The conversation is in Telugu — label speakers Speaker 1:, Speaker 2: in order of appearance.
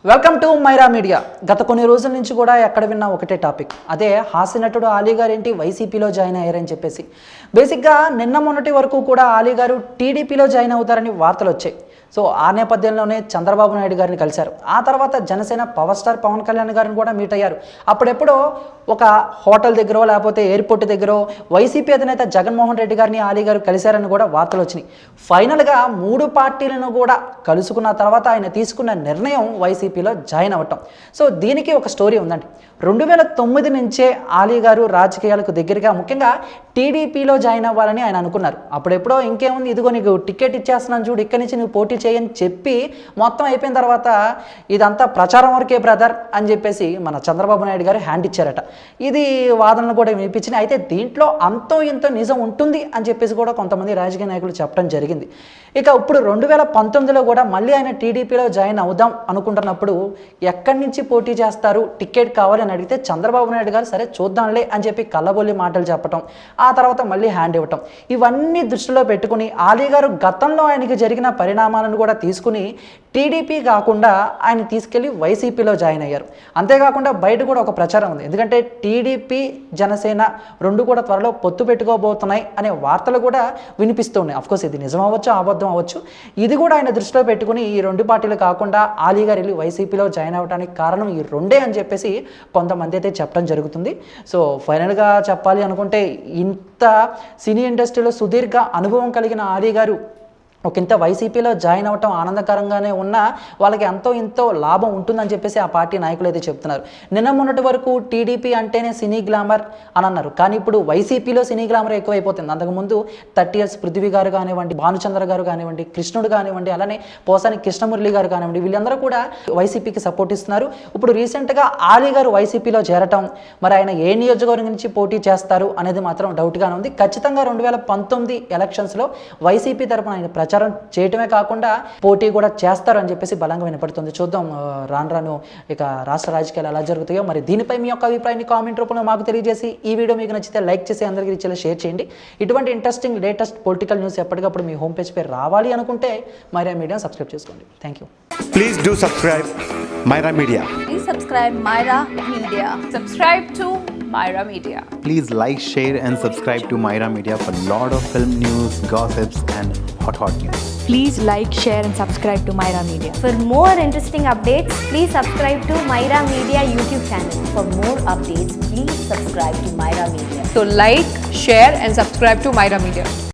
Speaker 1: Welcome to Myra media. గత కొన్ని రోజుల నుంచి కూడా ఎక్కడ విన్నా ఒకటే టాపిక్, అదే హాస్య నటుడు ఆలీ గారు ఏంటి వైసీపీలో జాయిన్ అయ్యారని చెప్పేసి. బేసిక్గా నిన్న మొన్నటి వరకు కూడా ఆలీ గారు టీడీపీలో జాయిన్ అవుతారని వార్తలు వచ్చాయి. సో ఆ నేపథ్యంలోనే చంద్రబాబు నాయుడు గారిని కలిశారు. ఆ తర్వాత జనసేన పవర్ స్టార్ పవన్ కళ్యాణ్ గారిని కూడా మీట్ అయ్యారు. అప్పుడెప్పుడో ఒక హోటల్ దగ్గర లేకపోతే ఎయిర్పోర్ట్ దగ్గర వైసీపీ అధినేత జగన్మోహన్ రెడ్డి గారిని ఆలీ గారు కలిశారని కూడా వార్తలు వచ్చినాయి. ఫైనల్గా మూడు పార్టీలను కూడా కలుసుకున్న తర్వాత ఆయన తీసుకున్న నిర్ణయం వైసీపీలో జాయిన్ అవ్వటం. సో దీనికి ఒక స్టోరీ ఉందండి. 2009 నుంచే ఆలీ గారు రాజకీయాలకు దగ్గరగా ముఖ్యంగా టీడీపీలో జాయిన్ అవ్వాలని ఆయన అనుకున్నారు. అప్పుడెప్పుడో ఇంకేముంది, ఇదిగో నీకు టికెట్ ఇచ్చేస్తున్నాను చూడు, ఇక్కడి నుంచి నువ్వు పోటీ చేయని చెప్పి మొత్తం అయిపోయిన తర్వాత ఇదంతా ప్రచారం వరకే బ్రదర్ అని చెప్పేసి మన చంద్రబాబు నాయుడు గారు హ్యాండ్ ఇచ్చారట. ఇది వాదనలు కూడా వినిపించినాయి. అయితే దీంట్లో అంతో ఇంతో నిజం ఉంటుంది అని చెప్పేసి కూడా కొంతమంది రాజకీయ నాయకులు చెప్పడం జరిగింది. ఇక ఇప్పుడు 2019లో కూడా మళ్ళీ ఆయన టీడీపీలో జాయిన్ అవుదాం అనుకుంటున్నప్పుడు ఎక్కడి నుంచి పోటీ చేస్తారు, టికెట్ కావాలి అని అడిగితే చంద్రబాబు నాయుడు గారు సరే చూద్దాంలే అని చెప్పి కళ్ళబొల్లి మాటలు చెప్పటం, ఆ తర్వాత మళ్ళీ హ్యాండ్ ఇవ్వటం, ఇవన్నీ దృష్టిలో పెట్టుకుని ఆలీ గారు గతంలో ఆయనకి జరిగిన పరిణామాలను కూడా తీసుకుని టీడీపీ కాకుండా ఆయన తీసుకెళ్లి వైసీపీలో జాయిన్ అయ్యారు. అంతేకాకుండా బయట కూడా ఒక ప్రచారం ఉంది, ఎందుకంటే టీడీపీ జనసేన రెండు కూడా త్వరలో పొత్తు పెట్టుకోబోతున్నాయి అనే వార్తలు కూడా వినిపిస్తూ ఉన్నాయి. అఫ్కోర్స్ ఇది నిజం అవ్వచ్చు, అబద్ధం అవ్వచ్చు. ఇది కూడా ఆయన దృష్టిలో పెట్టుకుని ఈ రెండు పార్టీలు కాకుండా ఆలీ గారు వెళ్ళి వైసీపీలో జాయిన్ అవ్వడానికి కారణం ఈ రెండే అని చెప్పేసి కొంతమంది అయితే చెప్పడం జరుగుతుంది. సో ఫైనల్గా చెప్పాలి అనుకుంటే ఇంత సినీ ఇండస్ట్రీలో సుదీర్ఘ అనుభవం కలిగిన ఆలీ గారు ఒకంత వైసీపీలో జాయిన్ అవ్వటం ఆనందకరంగానే ఉన్నా వాళ్ళకి ఎంతో ఇంతో లాభం ఉంటుందని చెప్పేసి ఆ పార్టీ నాయకులు అయితే చెప్తున్నారు. నిన్న మొన్నటి వరకు టీడీపీ అంటేనే సినీ గ్లామర్ అని అన్నారు, కానీ ఇప్పుడు వైసీపీలో సినీ గ్లామర్ ఎక్కువైపోతుంది. అంతకుముందు 30 years పృథ్వీ గారు కానివ్వండి, భానుచంద్ర గారు కానివ్వండి, కృష్ణుడు కానివ్వండి, అలానే పోసాని కృష్ణమురళి గారు కానివ్వండి, వీళ్ళందరూ కూడా వైసీపీకి సపోర్ట్ ఇస్తున్నారు. ఇప్పుడు రీసెంట్గా ఆలీ గారు వైసీపీలో చేరటం, మరి ఆయన ఏ నియోజకవర్గం నుంచి పోటీ చేస్తారు అనేది మాత్రం డౌట్గానే ఉంది. ఖచ్చితంగా 2019 ఎలక్షన్స్లో వైసీపీ తరపున ఆయన ప్రచారం చేయటమే కాకుండా పోటీ కూడా చేస్తారు అని చెప్పేసి బలంగా వినపడుతుంది. చూద్దాం రాను ఇక రాష్ట్ర రాజకీయాలు ఎలా జరుగుతాయో. మరి దీనిపై మీ యొక్క అభిప్రాయాన్ని కామెంట్ రూపంలో మాకు తెలియజేసి, ఈ వీడియో మీకు నచ్చితే లైక్ చేసి అందరికీ రీచ్లో షేర్ చేయండి. ఇటువంటి ఇంట్రెస్టింగ్ లేటెస్ట్ పొలిటికల్ న్యూస్ ఎప్పటికప్పుడు మీ హోమ్ పేజ్ పై రావాలి అనుకుంటే మైరా మీడియా సబ్స్క్రైబ్ చేసుకోండి. Thank you.
Speaker 2: Please do subscribe Myra Media.
Speaker 3: Please subscribe Myra Media. Subscribe to Myra Media.
Speaker 4: Please like, share and subscribe to Myra Media for lot of film news, gossips and hot news.
Speaker 5: Please like, share and subscribe to Myra Media.
Speaker 6: For more interesting updates, please subscribe to Myra Media YouTube channel.
Speaker 3: For more updates, please subscribe to Myra Media. So like, share and subscribe to Myra Media.